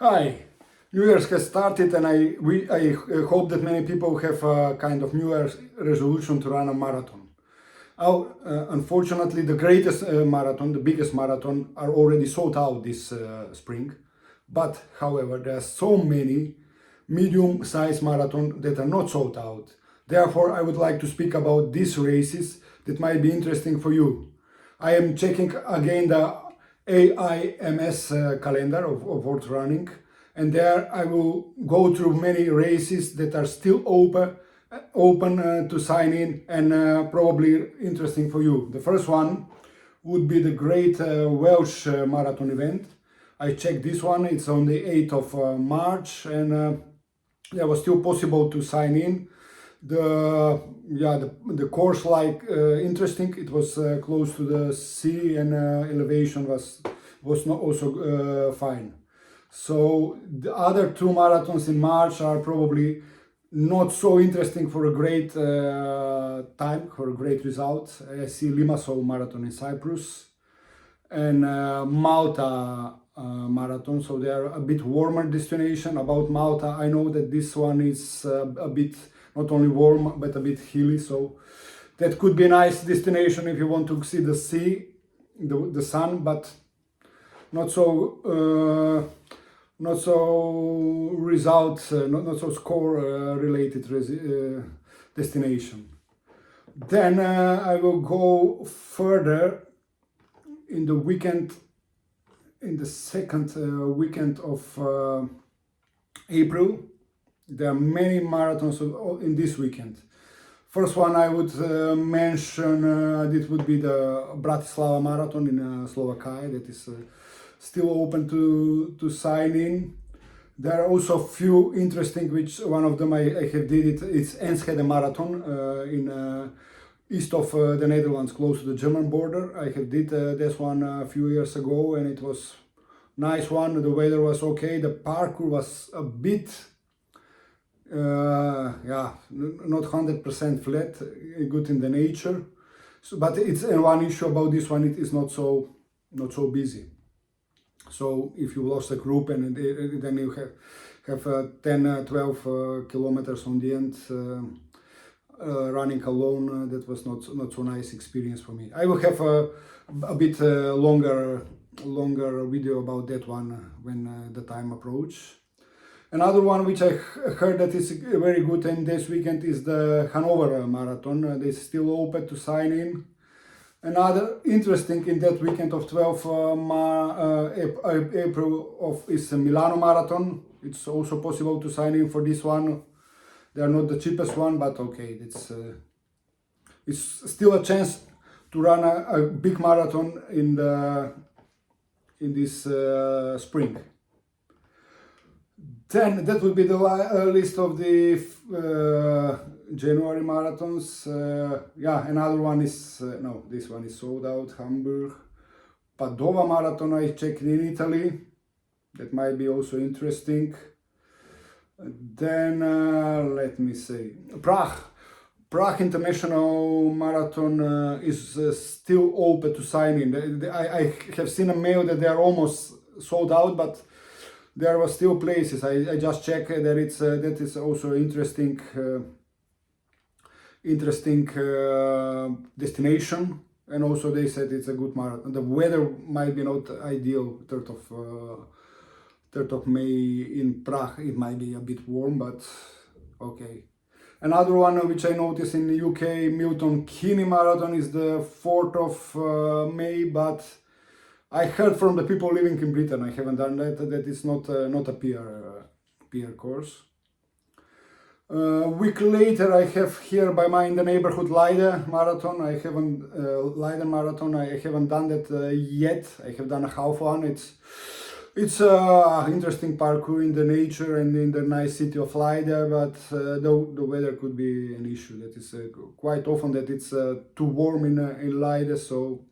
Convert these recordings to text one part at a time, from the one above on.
Hi, New Year's has started, and I hope that many people have a kind of New Year's resolution to run a marathon. Unfortunately, the greatest marathon, the biggest marathon, are already sold out this spring. But however, there are so many medium-sized marathons that are not sold out. Therefore, I would like to speak about these races that might be interesting for you. I am checking again the AIMS calendar of World Running, and there I will go through many races that are still open to sign in and probably interesting for you. The first one would be the great Welsh marathon event. I checked this one, it's on the 8th of March, and there was still possible to sign in. The course interesting. It was close to the sea, and elevation was not also fine. So the other two marathons in March are probably not so interesting for a great time, for a great result. I see Limasol Marathon in Cyprus and Malta Marathon, so they are a bit warmer destination. About Malta, I know that this one is a bit not only warm but a bit hilly, so that could be a nice destination if you want to see the sea, the sun, but not so results, not so score related destination. Then I will go further in the weekend, in the second weekend of April. There are many marathons in this weekend. First one I would mention, this would be the Bratislava Marathon in Slovakia, that is still open to sign in. There are also a few interesting, which one of them I have did it. It's Enschede Marathon in east of the Netherlands, close to the German border. I have did this one a few years ago, and it was nice one. The weather was okay. The parkour was a bit not 100% flat, good in the nature. So, but it's one issue about this one, it is not so busy. So if you lost a group and then you have 10 12 kilometers on the end running alone, that was not so nice experience for me. I will have a bit longer video about that one when the time approach. Another one which I heard that is very good in this weekend is the Hannover Marathon. They still open to sign in. Another interesting in that weekend of 12 April is the Milano Marathon. It's also possible to sign in for this one. They are not the cheapest one, but okay, it's still a chance to run a big marathon in this spring. Then that will be the list of the January marathons. Another one is no, this one is sold out. Hamburg, Padova Marathon I checked in Italy. That might be also interesting. Then let me see, Prague International Marathon is still open to sign in. I have seen a mail that they are almost sold out, but there were still places. I just checked that it's that is also interesting destination, and also they said it's a good marathon. The weather might be not ideal. 3rd of May in Prague, it might be a bit warm, but okay. Another one which I noticed in the UK, Milton Keany Marathon, is the 4th of May, but I heard from the people living in Britain, I haven't done that it's not a peer course. A week later I have here by in the neighborhood Leiden Marathon. I haven't Leiden Marathon. I haven't done that yet. I have done a half one. It's interesting parkour in the nature and in the nice city of Leiden, but the weather could be an issue. That is quite often that it's too warm in Leiden, so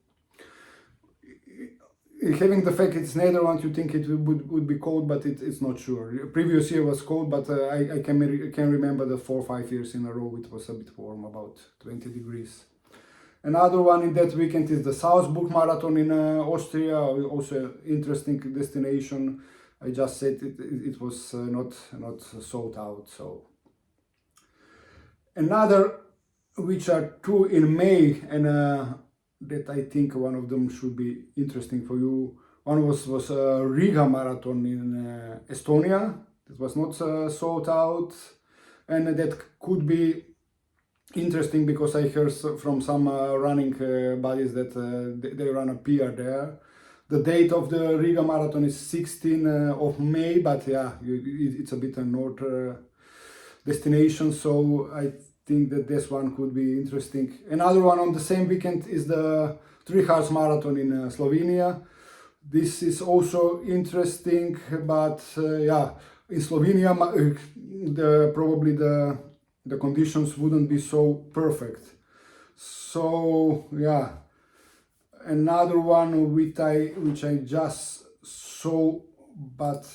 having the fact it's Netherlands, you think it would be cold, but it's not sure. Previous year was cold, but I can remember the 4 or 5 years in a row it was a bit warm, about 20 degrees. Another one in that weekend is the Salzburg Marathon in Austria, also interesting destination. I just said it was not sold out. So another, which are two in May, and that I think one of them should be interesting for you. One was Riga Marathon in Estonia. It was not sold out, and that could be interesting because I heard from some running buddies that they run a PR there. The date of the Riga Marathon is 16 of May, but yeah, it's a bit a north destination, so I think that this one could be interesting. Another one on the same weekend is the 3 Hours Marathon in Slovenia. This is also interesting, but yeah, in Slovenia probably the conditions wouldn't be so perfect. So yeah, another one which I just saw, but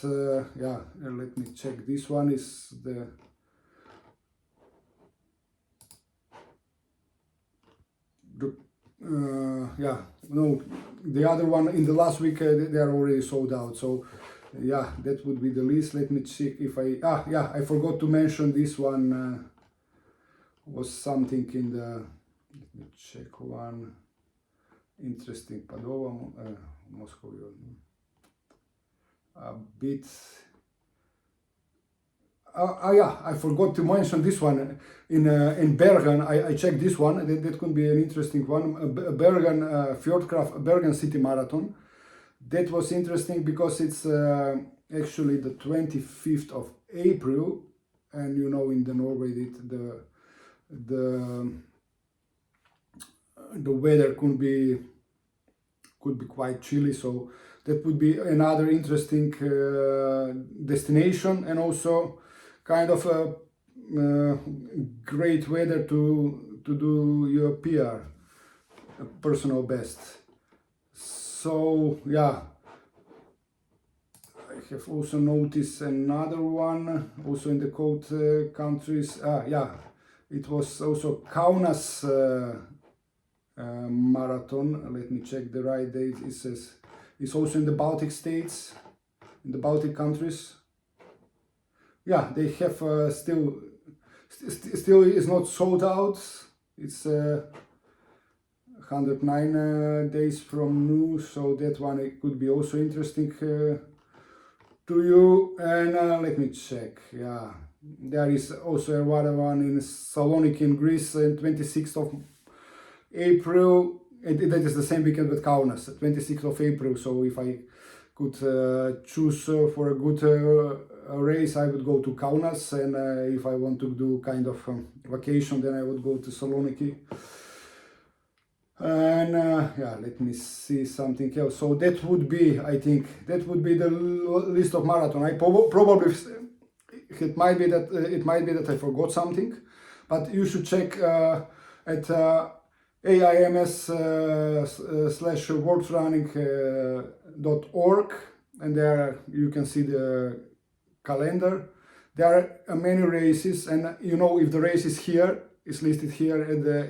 yeah, let me check. This one is the yeah, no, the other one in the last week they are already sold out. So yeah, that would be the list. Let me check if yeah, I forgot to mention this one was something in the, let me check one interesting, Padova, Moscow, a bit. Yeah, I forgot to mention this one in Bergen. I checked this one. That could be an interesting one. Bergen Fjordkraft Bergen City Marathon. That was interesting because it's actually the 25th of April, and you know, in the Norway the weather could be quite chilly, so that would be another interesting destination, and also kind of a great weather to do your PR, a personal best. So yeah, I have also noticed another one also in the cold countries. Yeah, it was also Kaunas Marathon. Let me check the right date. It says it's also in the Baltic states, in the Baltic countries. Yeah, they have still is not sold out. It's 109 days from now, so that one it could be also interesting to you. And let me check. Yeah, there is also another one in Thessaloniki in Greece, on 26th of April. That is the same weekend with Kaunas, 26th of April. So if I could choose for a good race, I would go to Kaunas, and if I want to do kind of vacation, then I would go to Saloniki. And yeah, let me see something else. So that would be, I think, that would be the list of marathon. I probably it might be that I forgot something, but you should check at aims/worldrunning.org, and there you can see the calendar. There are many races, and you know, if the race is here, is listed here at the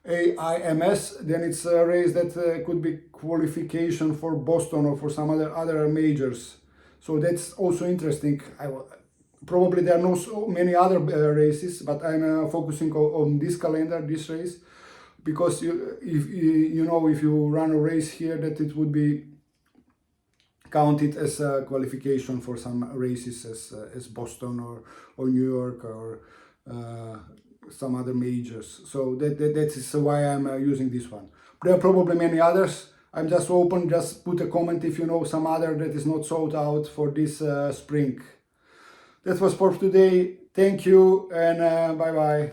AIMS, then it's a race that could be qualification for Boston or for some other majors. So that's also interesting. Probably there are not so many other races, but I'm focusing on this calendar, this race, because if you run a race here, that it would be counted as a qualification for some races as Boston or New York or some other majors. So that is why I'm using this one. There are probably many others. I'm just open. Just put a comment if you know some other that is not sold out for this spring. That was for today. Thank you, and bye bye.